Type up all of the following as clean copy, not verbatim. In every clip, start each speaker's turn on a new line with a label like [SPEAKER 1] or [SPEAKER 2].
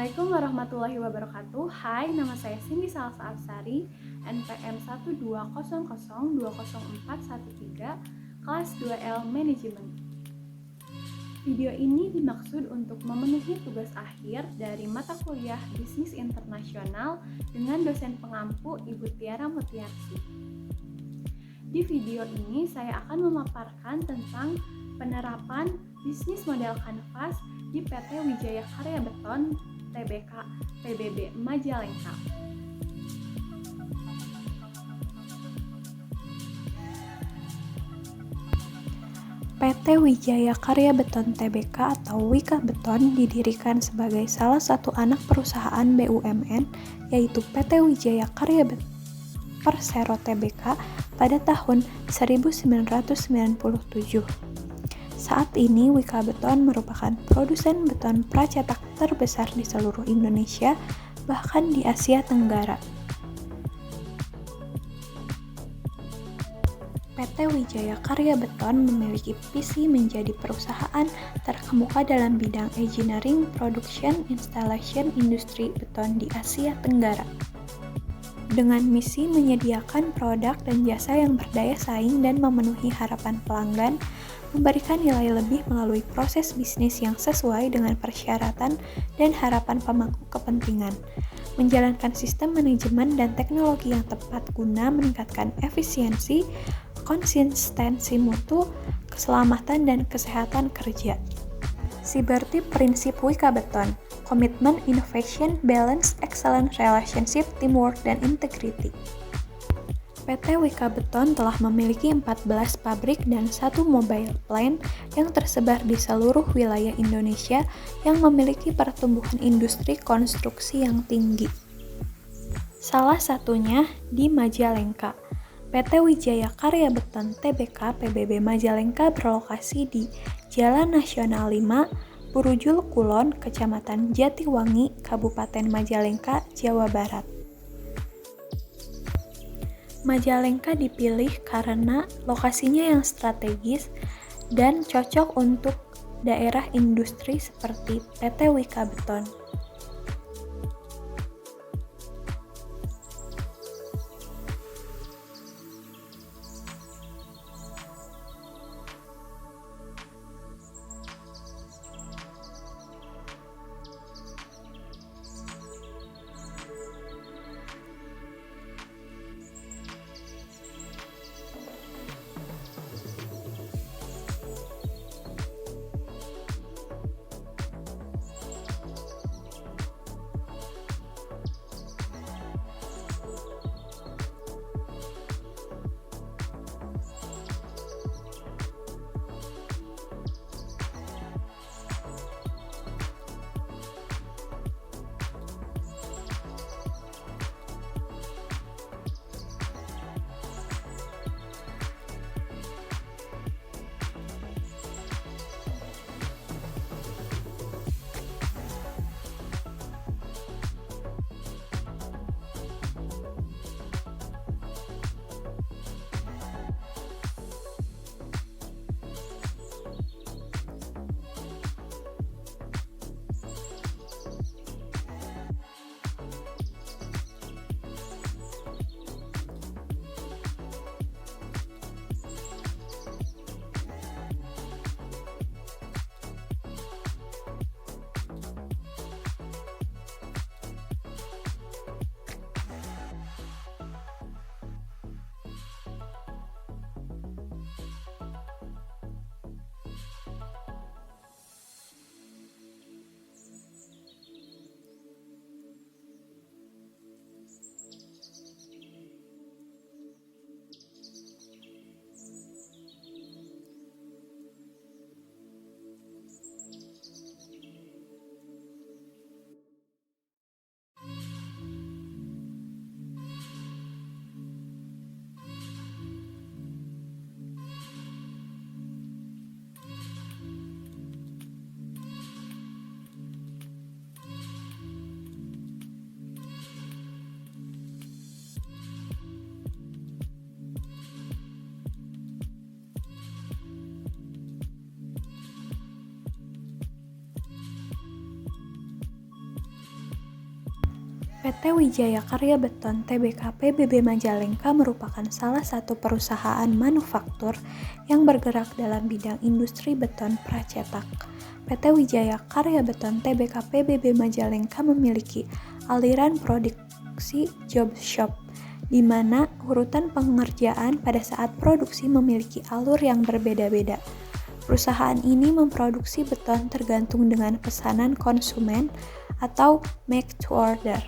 [SPEAKER 1] Assalamualaikum warahmatullahi wabarakatuh. Hai, nama saya Cindy Salsa Absari, NPM 120020413, kelas 2L Manajemen. Video ini dimaksud untuk memenuhi tugas akhir dari mata kuliah Bisnis Internasional dengan dosen pengampu Ibu Tiara Mutiarsi. Di video ini saya akan memaparkan tentang penerapan bisnis model kanvas di PT Wijaya Karya Beton Tbk PBB Majalengka. PT Wijaya Karya Beton Tbk atau Wika Beton didirikan sebagai salah satu anak perusahaan BUMN, yaitu PT Wijaya Karya Persero Tbk pada tahun 1997. Saat ini Wika Beton merupakan produsen beton pracetak terbesar di seluruh Indonesia, bahkan di Asia Tenggara. PT Wijaya Karya Beton memiliki visi menjadi perusahaan terkemuka dalam bidang engineering, production, installation, industri beton di Asia Tenggara. Dengan misi menyediakan produk dan jasa yang berdaya saing dan memenuhi harapan pelanggan, memberikan nilai lebih melalui proses bisnis yang sesuai dengan persyaratan dan harapan pemangku kepentingan, menjalankan sistem manajemen dan teknologi yang tepat guna meningkatkan efisiensi, konsistensi mutu, keselamatan dan kesehatan kerja. Seperti prinsip Wika Beton, komitmen, innovation, balance, excellent relationship, teamwork, dan integrity. PT Wika Beton telah memiliki 14 pabrik dan 1 mobile plant yang tersebar di seluruh wilayah Indonesia yang memiliki pertumbuhan industri konstruksi yang tinggi. Salah satunya di Majalengka. PT Wijaya Karya Beton Tbk PBB Majalengka berlokasi di Jalan Nasional 5, Purujul Kulon, Kecamatan Jatiwangi, Kabupaten Majalengka, Jawa Barat. Majalengka dipilih karena lokasinya yang strategis dan cocok untuk daerah industri seperti PT Wika Beton. PT Wijaya Karya Beton Tbk PBB Majalengka merupakan salah satu perusahaan manufaktur yang bergerak dalam bidang industri beton pracetak. PT Wijaya Karya Beton Tbk PBB Majalengka memiliki aliran produksi job shop, di mana urutan pengerjaan pada saat produksi memiliki alur yang berbeda-beda. Perusahaan ini memproduksi beton tergantung dengan pesanan konsumen atau make to order.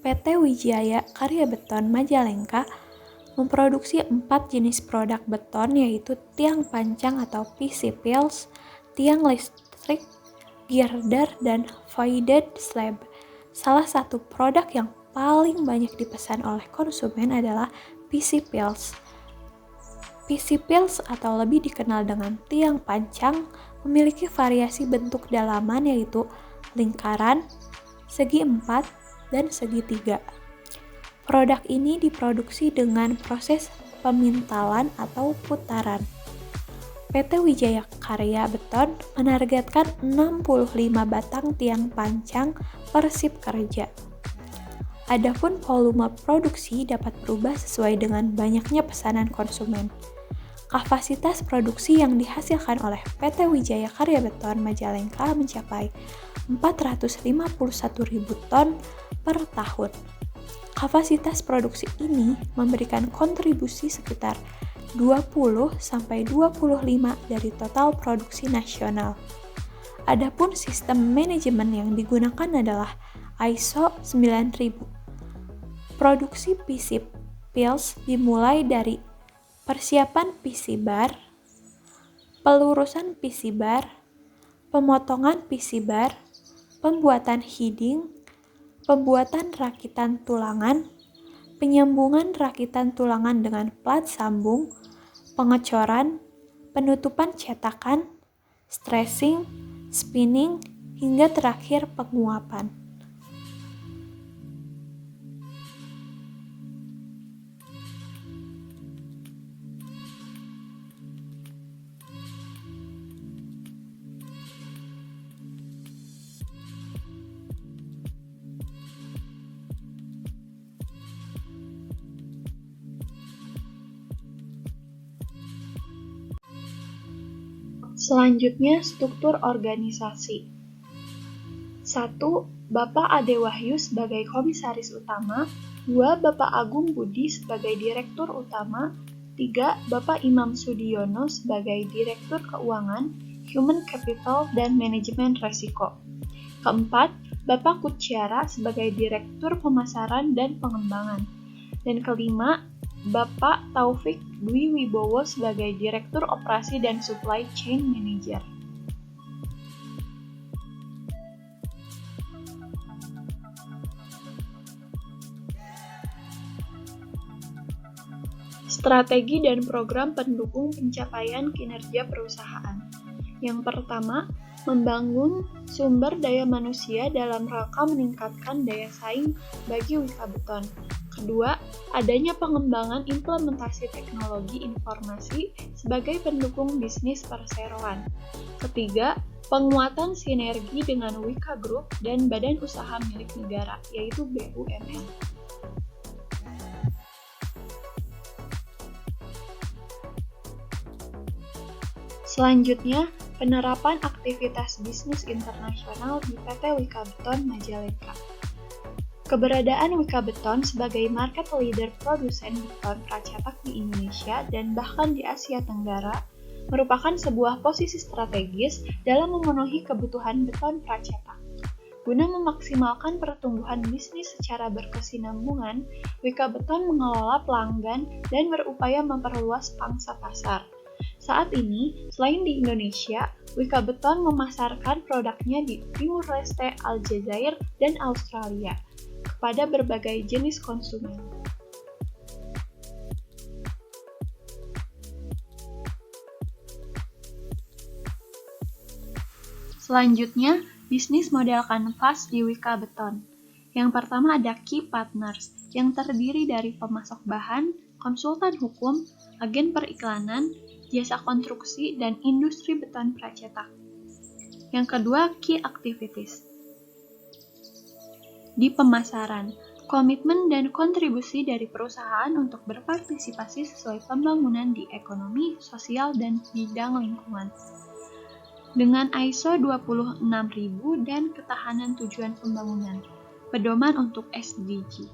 [SPEAKER 1] PT Wijaya Karya Beton Majalengka memproduksi 4 jenis produk beton, yaitu tiang pancang atau PC Piles, tiang listrik, girder, dan voided slab. Salah satu produk yang paling banyak dipesan oleh konsumen adalah PC Piles. PC Piles atau lebih dikenal dengan tiang pancang memiliki variasi bentuk dalaman, yaitu lingkaran, segi 4, dan segitiga. Produk ini diproduksi dengan proses pemintalan atau putaran. PT Wijaya Karya Beton menargetkan 65 batang tiang pancang per shift kerja. Adapun volume produksi dapat berubah sesuai dengan banyaknya pesanan konsumen. Kapasitas produksi yang dihasilkan oleh PT Wijaya Karya Beton Majalengka mencapai 451.000 ton per tahun. Kapasitas produksi ini memberikan kontribusi sekitar 20-25 dari total produksi nasional. Adapun sistem manajemen yang digunakan adalah ISO 9000. Produksi PC Piles dimulai dari persiapan PC bar, pelurusan PC bar, pemotongan PC bar, pembuatan heading, pembuatan rakitan tulangan, penyambungan rakitan tulangan dengan plat sambung, pengecoran, penutupan cetakan, stressing, spinning, hingga terakhir penguapan.
[SPEAKER 2] Selanjutnya, struktur organisasi. 1. Bapak Ade Wahyu sebagai Komisaris Utama. 2. Bapak Agung Budi sebagai Direktur Utama. 3. Bapak Imam Sudiono sebagai Direktur Keuangan, Human Capital, dan Manajemen Resiko. 4. Bapak Kutyara sebagai Direktur Pemasaran dan Pengembangan. Dan 5. Bapak Taufik Dwi Wibowo sebagai Direktur Operasi dan Supply Chain Manager. Strategi dan program pendukung pencapaian kinerja perusahaan. Yang pertama, membangun sumber daya manusia dalam rangka meningkatkan daya saing bagi Wika Beton. Kedua, adanya pengembangan implementasi teknologi informasi sebagai pendukung bisnis perseroan. Ketiga, penguatan sinergi dengan Wika Group dan badan usaha milik negara, yaitu BUMN. Selanjutnya, penerapan aktivitas bisnis internasional di PT Wika Beton Majalengka. Keberadaan Wika Beton sebagai market leader produsen beton pracetak di Indonesia dan bahkan di Asia Tenggara merupakan sebuah posisi strategis dalam memenuhi kebutuhan beton pracetak. Guna memaksimalkan pertumbuhan bisnis secara berkesinambungan, Wika Beton mengelola pelanggan dan berupaya memperluas pangsa pasar. Saat ini, selain di Indonesia, Wika Beton memasarkan produknya di Timur Leste, Aljazair, dan Australia kepada berbagai jenis konsumen. Selanjutnya, bisnis model kanvas di Wika Beton. Yang pertama ada Key Partners, yang terdiri dari pemasok bahan, konsultan hukum, agen periklanan, jasa konstruksi, dan industri beton pracetak. Yang kedua, Key Activities. Di pemasaran, komitmen dan kontribusi dari perusahaan untuk berpartisipasi sesuai pembangunan di ekonomi, sosial, dan bidang lingkungan. Dengan ISO 26000 dan ketahanan tujuan pembangunan, pedoman untuk SDG.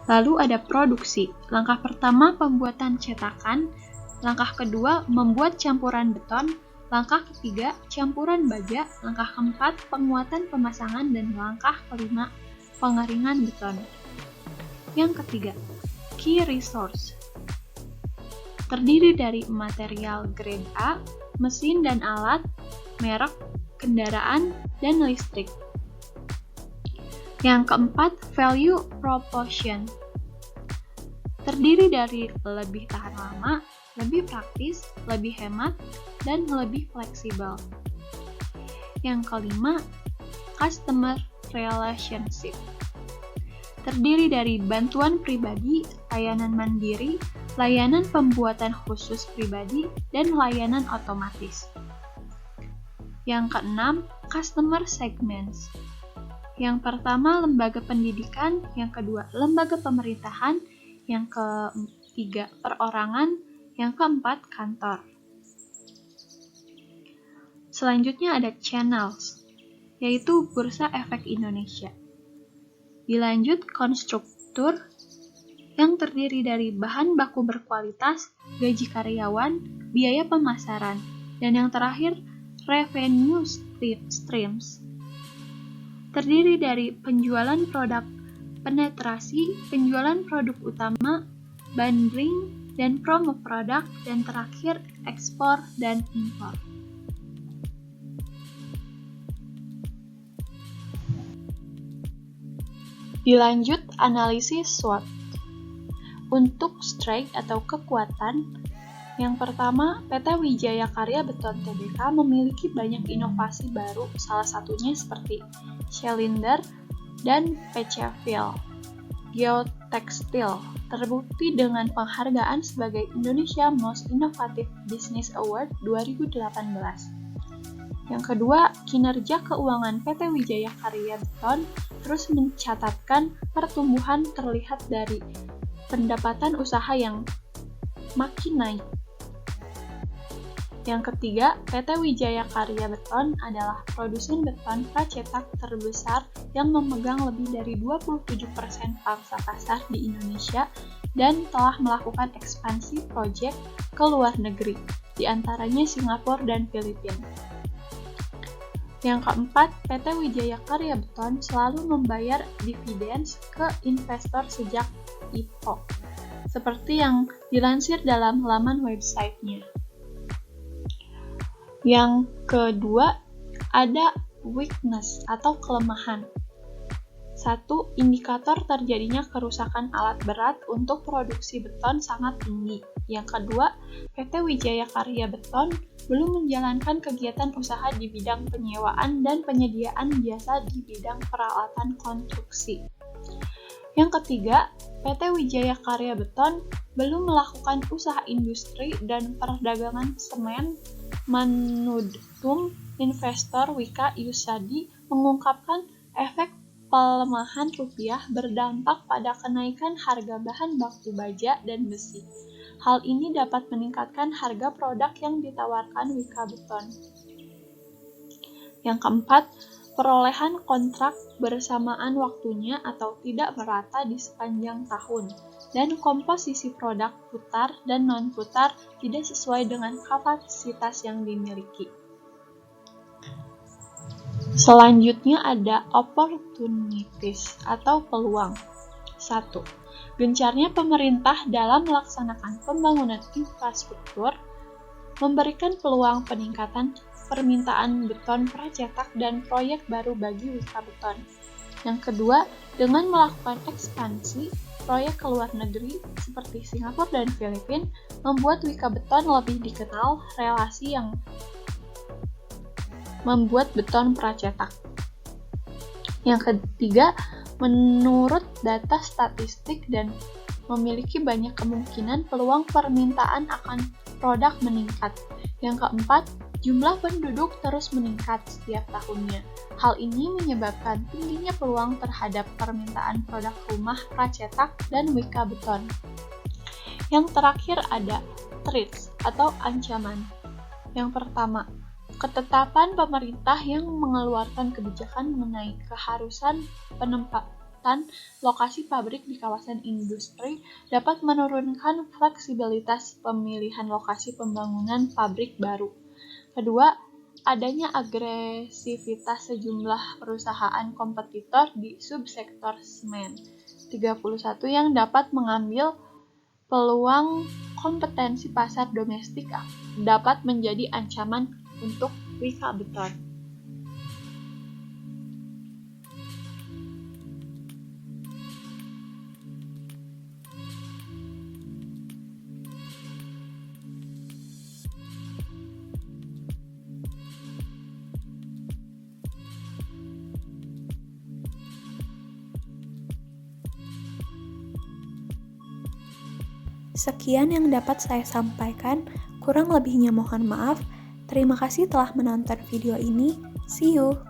[SPEAKER 2] Lalu ada produksi. Langkah pertama, pembuatan cetakan. Langkah kedua, membuat campuran beton. Langkah ketiga, campuran baja. Langkah keempat, penguatan pemasangan. Dan langkah kelima, pengeringan beton. Yang ketiga, key resource. Terdiri dari material grade A, mesin dan alat, merek, kendaraan, dan listrik. Yang keempat, value proposition. Terdiri dari lebih tahan lama, lebih praktis, lebih hemat, dan lebih fleksibel. Yang kelima, customer relationship. Terdiri dari bantuan pribadi, layanan mandiri, layanan pembuatan khusus pribadi, dan layanan otomatis. Yang keenam, customer segments. Yang pertama, lembaga pendidikan. Yang kedua, lembaga pemerintahan. Yang ketiga, perorangan. Yang keempat, kantor. Selanjutnya ada channels, yaitu Bursa Efek Indonesia. Dilanjut konstruktur, yang terdiri dari bahan baku berkualitas, gaji karyawan, biaya pemasaran, dan yang terakhir, revenue streams. Terdiri dari penjualan produk penetrasi, penjualan produk utama, bundling, dan promo produk, dan terakhir ekspor dan impor. Dilanjut analisis SWOT. Untuk strength atau kekuatan, yang pertama, PT Wijaya Karya Beton Tbk memiliki banyak inovasi baru, salah satunya seperti cylinder dan PC Fill. Geotextile terbukti dengan penghargaan sebagai Indonesia Most Innovative Business Award 2018. Yang kedua, kinerja keuangan PT Wijaya Karya Beton terus mencatatkan pertumbuhan terlihat dari pendapatan usaha yang makin naik. Yang ketiga, PT Wijaya Karya Beton adalah produsen beton pracetak terbesar yang memegang lebih dari 27% pangsa pasar di Indonesia dan telah melakukan ekspansi proyek ke luar negeri, di antaranya Singapura dan Filipina. Yang keempat, PT Wijaya Karya Beton selalu membayar dividen ke investor sejak IPO, seperti yang dilansir dalam laman websitenya. Yang kedua, ada weakness atau kelemahan. 1. Indikator terjadinya kerusakan alat berat untuk produksi beton sangat tinggi. Yang kedua, PT Wijaya Karya Beton belum menjalankan kegiatan usaha di bidang penyewaan dan penyediaan jasa di bidang peralatan konstruksi. Yang ketiga, PT Wijaya Karya Beton belum melakukan usaha industri dan perdagangan semen. Manudtum investor Wika Yusadi mengungkapkan efek pelemahan rupiah berdampak pada kenaikan harga bahan baku baja dan besi. Hal ini dapat meningkatkan harga produk yang ditawarkan Wika Beton. Yang keempat, perolehan kontrak bersamaan waktunya atau tidak merata di sepanjang tahun, dan komposisi produk putar dan non-putar tidak sesuai dengan kapasitas yang dimiliki. Selanjutnya ada opportunities atau peluang. 1. Gencarnya pemerintah dalam melaksanakan pembangunan infrastruktur memberikan peluang peningkatan permintaan beton pracetak dan proyek baru bagi Wika Beton. Yang kedua, dengan melakukan ekspansi proyek ke luar negeri seperti Singapura dan Filipina, membuat Wika Beton lebih dikenal relasi yang membuat beton pracetak. Yang ketiga, menurut data statistik dan memiliki banyak kemungkinan peluang permintaan akan produk meningkat. Yang keempat, jumlah penduduk terus meningkat setiap tahunnya. Hal ini menyebabkan tingginya peluang terhadap permintaan produk rumah pracetak dan Wika Beton. Yang terakhir ada threats atau ancaman. Yang pertama, ketetapan pemerintah yang mengeluarkan kebijakan mengenai keharusan penempatan lokasi pabrik di kawasan industri dapat menurunkan fleksibilitas pemilihan lokasi pembangunan pabrik baru. Kedua, adanya agresivitas sejumlah perusahaan kompetitor di subsektor semen. 31 yang dapat mengambil peluang kompetensi pasar domestik dapat menjadi ancaman untuk Wika Beton.
[SPEAKER 1] Sekian yang dapat saya sampaikan, kurang lebihnya mohon maaf. Terima kasih telah menonton video ini. See you!